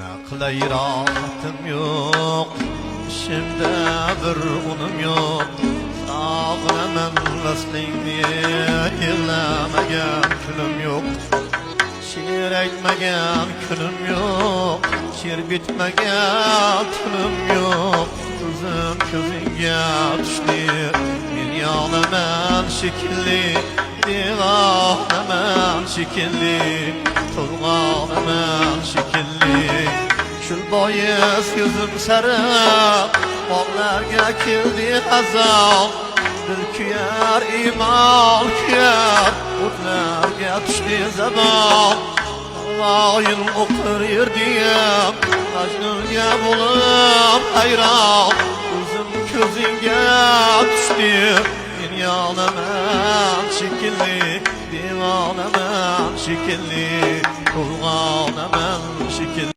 Qilay rahatim yo'q, ishimda bir unum yo'q. Sog'inaman vaslingni, yig'lamagan kunim yo'q. She'r aytmagan kunim yo'q, she'r bitmagan kunim yo'q. Ko'zim ko'zingga tushdi, men yonaman shekilli, devonaman shekilli, to'lg'onaman shekilli. Shul bois ko'zim sariq bog'larga keldi hazon. Dil kuyar, iymon kuyar, o'tlarga tushdi zabon. Havoyin o'qir yerdim, Majnunga bo'lib hayron. Ko'zim ko'zingga tushdi, men yonaman shekilli, devonaman shekilli, to'lg'onaman shekilli.